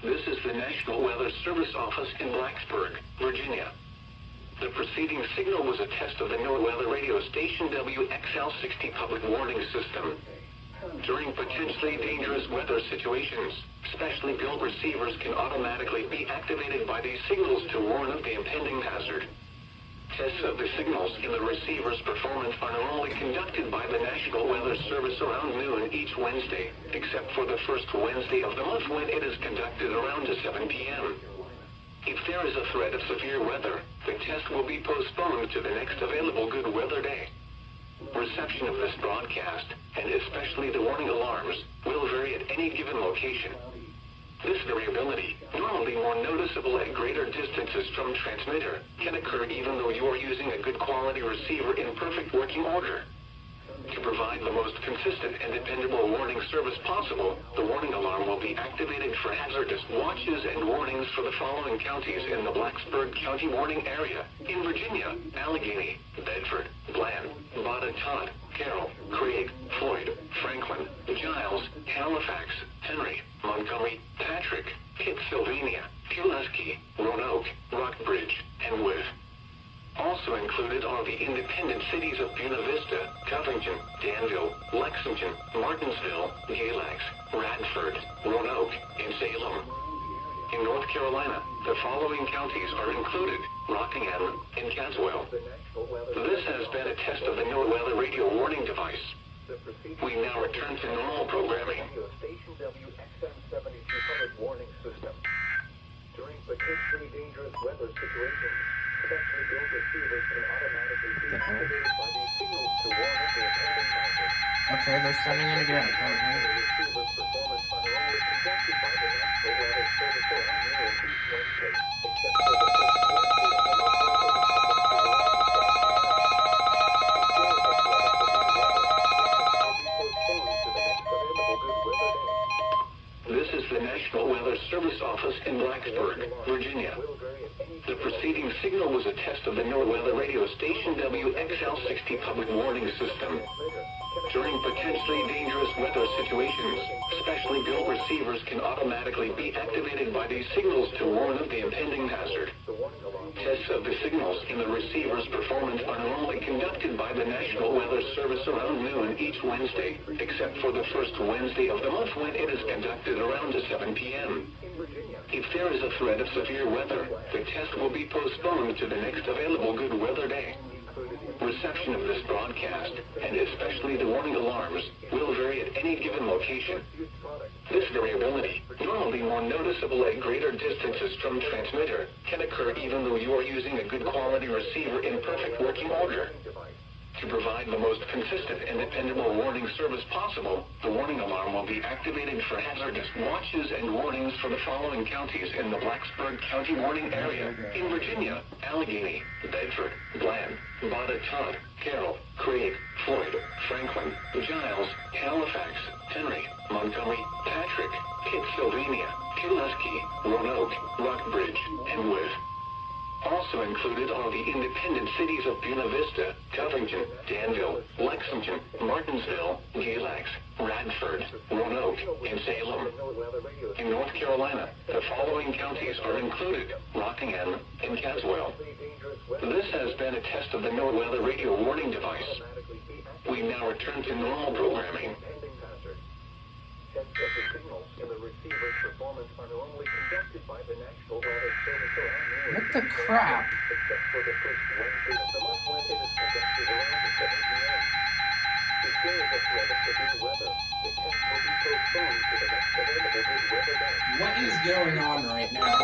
This is the National Weather Service office in Blacksburg, Virginia. The preceding signal was a test of the NOAA weather radio station WXL-60 public warning system. During potentially dangerous weather situations, specially built receivers can automatically be activated by these signals to warn of the impending hazard. Tests of the signals in the receiver's performance are normally conducted by the National Weather Service around noon each Wednesday, except for the first Wednesday of the month when it is conducted around 7 p.m. If there is a threat of severe weather, the test will be postponed to the next available good weather day. Reception of this broadcast, and especially the warning alarms, will vary at any given location. This variability, normally more noticeable at greater distances from transmitter, can occur even though you are using a good quality receiver in perfect working order. To provide the most consistent and dependable warning service possible, the warning alarm will be activated for hazardous watches and warnings for the following counties in the Blacksburg County warning area: in Virginia, Allegheny, Bedford, Bland, Todd, Carroll, Craig, Floyd, Franklin, Giles, Halifax, Henry, Montgomery, Patrick, Pittsylvania, Pulaski, Roanoke, Rockbridge, and Wythe. Also included are the independent cities of Buena Vista, Covington, Danville, Lexington, Martinsville, Galax, Radford, Roanoke, and Salem. In North Carolina, the following counties are included: Rockingham and Caswell. This has been a test of the NOAA weather radio warning device. We now return to normal programming. Station WXM-72 public warning system. During potentially dangerous weather situations, specially built receivers can automatically be activated by these signals to warn of the impending hazard. Okay, they're sending it again. The receiver's performance are normally conducted by the National Weather Service around noon each Wednesday, except for the first Wednesday of the month when it is This is the National Weather Service office in Blacksburg, Virginia. The preceding signal was a test of the NOAA weather radio station WXL-60 public warning system. During potentially dangerous weather situations, specially built receivers can automatically be activated by these signals to warn of the impending hazard. Tests of the signals in the receiver's performance are normally conducted by the National Weather Service around noon each Wednesday, except for the first Wednesday of the month when it is conducted around 7 p.m. If there is a threat of severe weather, the test will be postponed to the next available good weather day. Reception of this broadcast, and especially the warning alarms, will vary at any given location. This variability, normally more noticeable at greater distances from transmitter, can occur even though you are using a good quality receiver in perfect working order. To provide the most consistent and dependable warning service possible, the warning alarm will be activated for hazardous watches and warnings for the following counties in the Blacksburg County warning area: in Virginia, Allegheny, Bedford, Bland, Todd, Carroll, Craig, Floyd, Franklin, Giles, Halifax, Henry, Montgomery, Patrick, Pittsylvania, Pulaski, Roanoke, Rockbridge, and Wythe. Also included are the independent cities of Buena Vista, Covington, Danville, Lexington, Martinsville, Galax, Radford, Roanoke, and Salem. In North Carolina, the following counties are included: Rockingham and Caswell. This has been a test of the NOAA weather radio warning device. We now return to normal programming. Tests of the signals in the receiver's performance are normally conducted by the National Weather Service around noon. What the crap? Except for the first Wednesday of the month when it is conducted around 7 p.m. If there is a threat of severe weather, the test will be postponed to the next available good weather day. What is going on right now?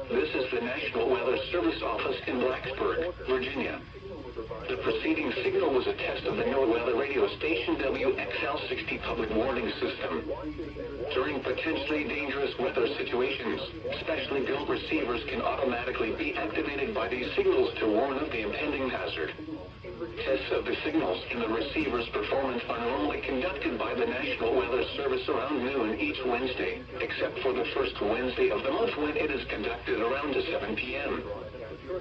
This is the National Weather Service office in Blacksburg, Virginia. The preceding signal was a test of the NOAA weather radio station WXL-60 public warning system. During potentially dangerous weather situations, specially built receivers can automatically be activated by these signals to warn of the impending hazard. Tests of the signals in the receiver's performance are normally conducted by the National Weather Service around noon each Wednesday, except for the first Wednesday of the month when it is conducted around 7 p.m.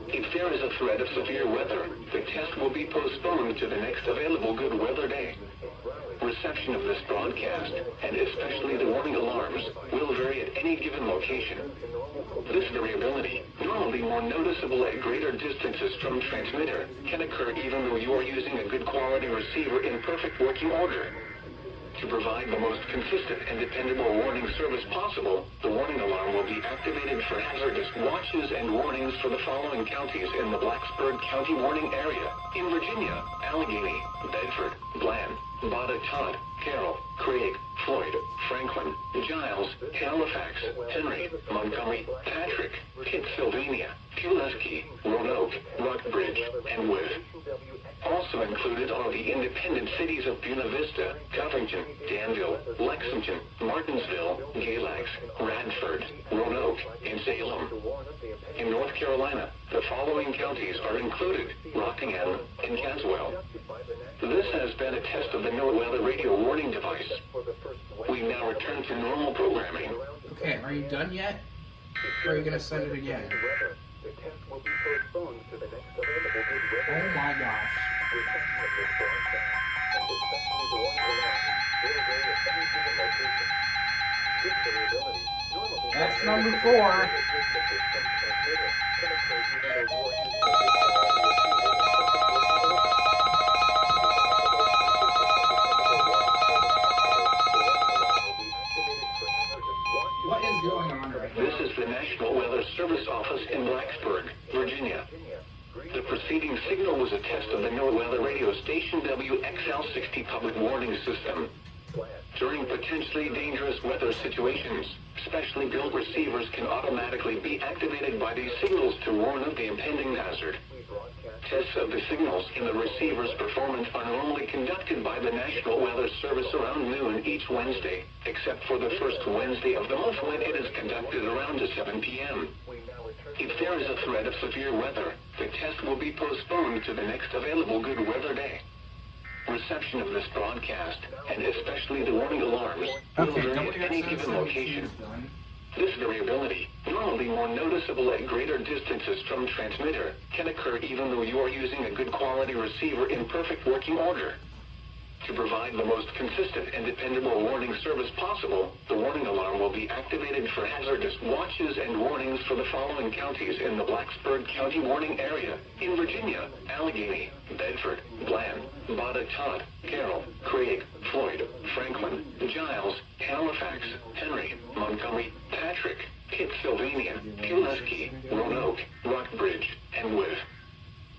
If there is a threat of severe weather, the test will be postponed to the next available good weather day. Reception of this broadcast, and especially the warning alarms, will vary at any given location. This variability, normally more noticeable at greater distances from transmitter, can occur even though you are using a good quality receiver in perfect working order. To provide the most consistent and dependable warning service possible, the warning alarm will be activated for hazardous watches and warnings for the following counties in the Blacksburg County warning area: in Virginia, Allegheny, Bedford, Bland, Bada Todd, Carroll, Craig, Floyd, Franklin, Giles, Halifax, Henry, Montgomery, Patrick, Pittsylvania, Pulaski, Roanoke, Rockbridge, and Worth. Also included are the independent cities of Buena Vista, Covington, Danville, Lexington, Martinsville, Galax, Radford, Roanoke, and Salem. In North Carolina, the following counties are included: Rockingham and Caswell. This has been a test of the NOAA Weather Radio warning device. We now return to normal programming. Okay, are you done yet? Or are you gonna send it again? The test will be postponed to the next available good weather. Oh my gosh. Reception of this broadcast, and especially the warning alarm, will vary at any given location. This variability, normally That's number 4. What is going on right now? This is the National Weather Service office in Blacksburg, Virginia. The preceding signal was a test of the NOAA Weather Radio station WXL60 public warning system. During potentially dangerous weather situations, specially built receivers can automatically be activated by these signals to warn of the impending hazard. Tests of the signals in the receiver's performance are normally conducted by the National Weather Service around noon each Wednesday, except for the first Wednesday of the month when it is conducted around 7 p.m. If there is a threat of severe weather, the test will be postponed to the next available good weather day. Reception of this broadcast, and especially the warning alarms, will Okay, vary at any given location. This variability, normally more noticeable at greater distances from transmitter, can occur even though you are using a good quality receiver in perfect working order. To provide the most consistent and dependable warning service possible, the warning alarm will be activated for hazardous watches and warnings for the following counties in the Blacksburg County warning area: in Virginia, Allegheny, Bedford, Bland, Bada Todd, Carroll, Craig, Floyd, Franklin, Giles, Halifax, Henry, Montgomery, Patrick, Pittsylvania, Pulaski, Roanoke, Rockbridge, and Worth.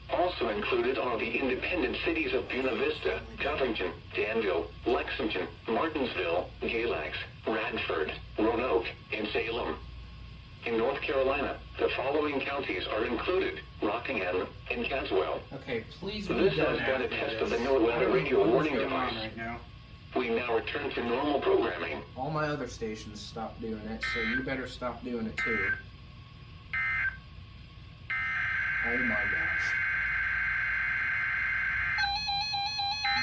Also included are the independent cities of Buena Vista, Covington, Danville, Lexington, Martinsville, Galax, Radford, Roanoke, and Salem. In North Carolina, the following counties are included: Rockingham and Caswell. Okay, please be This done has been a after test this. of the NOAA Weather Radio What's warning going on device. right now? We now return to normal programming. All my other stations stopped doing it, so you better stop doing it too. Oh my gosh.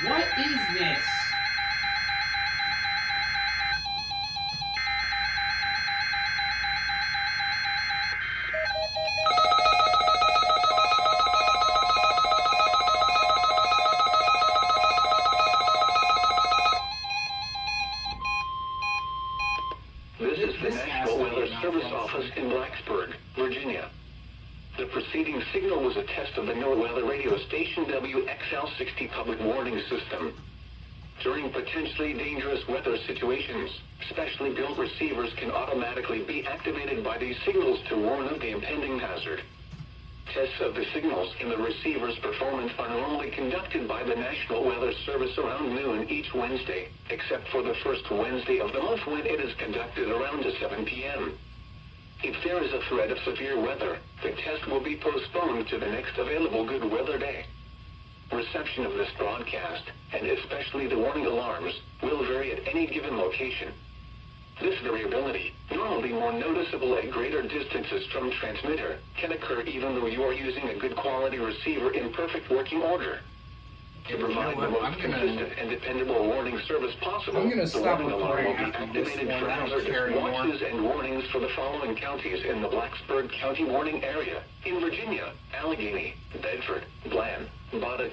What is this? This is the This has National to be Weather a Service malfunction. office in Blacksburg, Virginia. The preceding signal was a test of the NOAA Weather Radio station WXL60 public warning system. During potentially dangerous weather situations, specially built receivers can automatically be activated by these signals to warn of the impending hazard. Tests of the signals in the receiver's performance are normally conducted by the National Weather Service around noon each Wednesday, except for the first Wednesday of the month when it is conducted around 7 p.m. If there is a threat of severe weather, the test will be postponed to the next available good weather day. Reception of this broadcast, and especially the warning alarms, will vary at any given location. This variability, normally more noticeable at greater distances from transmitter, can occur even though you are using a good quality receiver in perfect working order. To provide the most consistent and dependable warning service possible, I'm gonna the stop warning alarm will be recording after this activated one. for I don't hazardous care anymore. watches and warnings for the following counties in the Blacksburg County warning area. In Virginia, Allegheny, Bedford, Bland,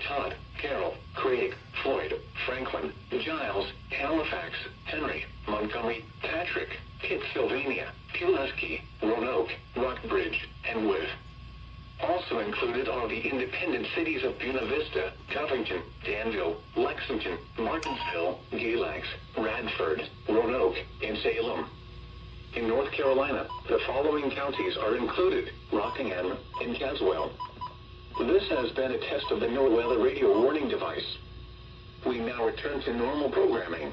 Todd, Carroll, Craig, Floyd, Franklin, Giles, Halifax, Henry, Montgomery, Patrick, Pittsylvania, Pulaski, Roanoke, Rockbridge, and Worth. Also included are the independent cities of Buena Vista, Covington, Danville, Lexington, Martinsville, Galax, Radford, Roanoke, and Salem. In North Carolina, the following counties are included: Rockingham and Caswell. This has been a test of the NOAA weather radio warning device. We now return to normal programming.